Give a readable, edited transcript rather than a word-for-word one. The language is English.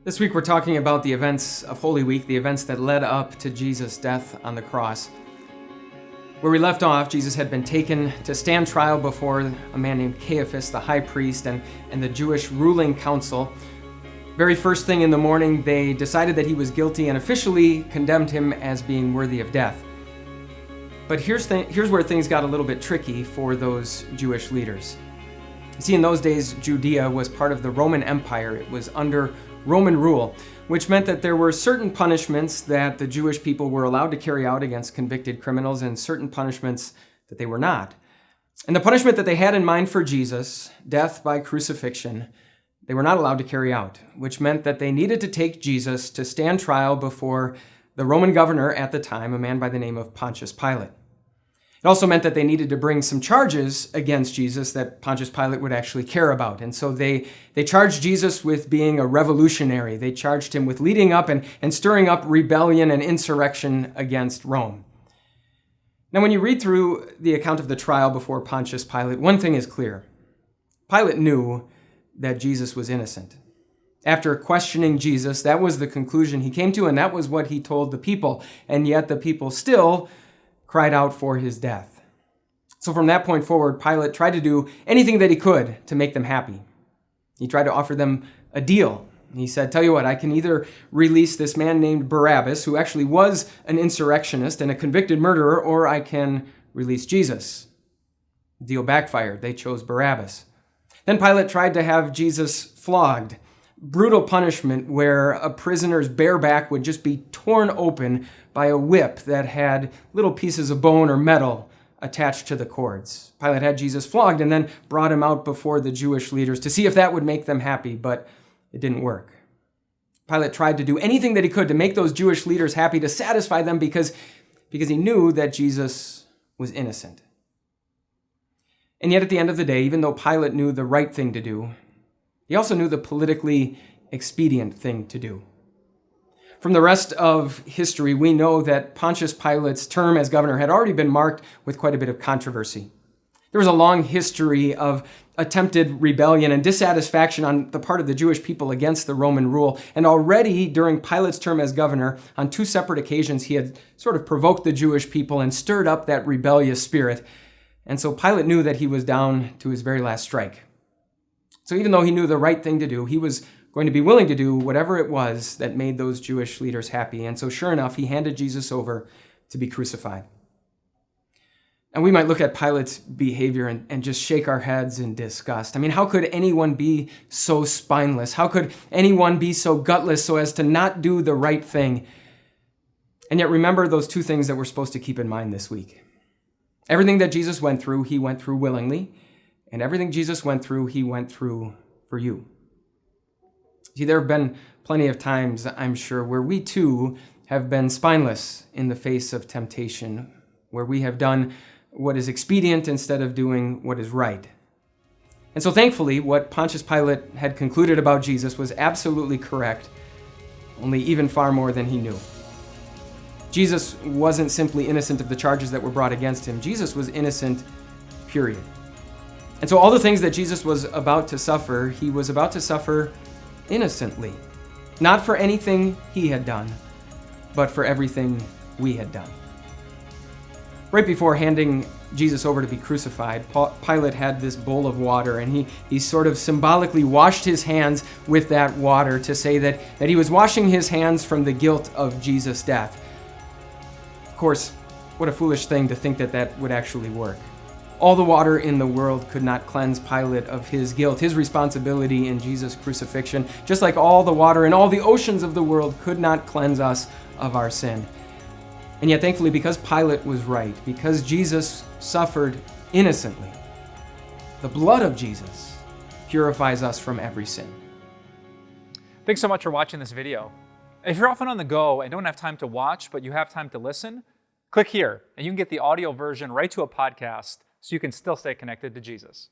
This week we're talking about the events of Holy Week, the events that led up to Jesus' death on the cross. Where we left off, Jesus had been taken to stand trial before a man named Caiaphas, the high priest, and the Jewish ruling council. Very first thing in the morning, they decided that he was guilty and officially condemned him as being worthy of death. But here's where things got a little bit tricky for those Jewish leaders. You see, in those days, Judea was part of the Roman Empire. It was under Roman rule, which meant that there were certain punishments that the Jewish people were allowed to carry out against convicted criminals and certain punishments that they were not. And the punishment that they had in mind for Jesus, death by crucifixion, they were not allowed to carry out, which meant that they needed to take Jesus to stand trial before the Roman governor at the time, a man by the name of Pontius Pilate. It also meant that they needed to bring some charges against Jesus that Pontius Pilate would actually care about. And so they charged Jesus with being a revolutionary. They charged him with leading up and stirring up rebellion and insurrection against Rome. Now, when you read through the account of the trial before Pontius Pilate, one thing is clear. Pilate knew that Jesus was innocent. After questioning Jesus, that was the conclusion he came to, and that was what he told the people. And yet the people still cried out for his death. So from that point forward, Pilate tried to do anything that he could to make them happy. He tried to offer them a deal. He said, "Tell you what, I can either release this man named Barabbas, who actually was an insurrectionist and a convicted murderer, or I can release Jesus." The deal backfired. They chose Barabbas. Then Pilate tried to have Jesus flogged. Brutal punishment where a prisoner's bare back would just be torn open by a whip that had little pieces of bone or metal attached to the cords. Pilate had Jesus flogged and then brought him out before the Jewish leaders to see if that would make them happy, but it didn't work. Pilate tried to do anything that he could to make those Jewish leaders happy, to satisfy them because he knew that Jesus was innocent. And yet at the end of the day, even though Pilate knew the right thing to do, he also knew the politically expedient thing to do. From the rest of history, we know that Pontius Pilate's term as governor had already been marked with quite a bit of controversy. There was a long history of attempted rebellion and dissatisfaction on the part of the Jewish people against the Roman rule. And already during Pilate's term as governor, on two separate occasions, he had sort of provoked the Jewish people and stirred up that rebellious spirit. And so Pilate knew that he was down to his very last strike. So even though he knew the right thing to do, he was going to be willing to do whatever it was that made those Jewish leaders happy. And so sure enough, he handed Jesus over to be crucified. And we might look at Pilate's behavior and just shake our heads in disgust. I mean, how could anyone be so spineless? How could anyone be so gutless so as to not do the right thing? And yet remember those two things that we're supposed to keep in mind this week. Everything that Jesus went through, he went through willingly. And everything Jesus went through, he went through for you. See, there have been plenty of times, I'm sure, where we too have been spineless in the face of temptation, where we have done what is expedient instead of doing what is right. And so thankfully, what Pontius Pilate had concluded about Jesus was absolutely correct, only even far more than he knew. Jesus wasn't simply innocent of the charges that were brought against him. Jesus was innocent, period. And so all the things that Jesus was about to suffer, he was about to suffer innocently. Not for anything he had done, but for everything we had done. Right before handing Jesus over to be crucified, Pilate had this bowl of water, and he sort of symbolically washed his hands with that water to say that he was washing his hands from the guilt of Jesus' death. Of course, what a foolish thing to think that would actually work. All the water in the world could not cleanse Pilate of his guilt, his responsibility in Jesus' crucifixion, just like all the water in all the oceans of the world could not cleanse us of our sin. And yet, thankfully, because Pilate was right, because Jesus suffered innocently, the blood of Jesus purifies us from every sin. Thanks so much for watching this video. If you're often on the go and don't have time to watch, but you have time to listen, click here, and you can get the audio version right to a podcast so you can still stay connected to Jesus.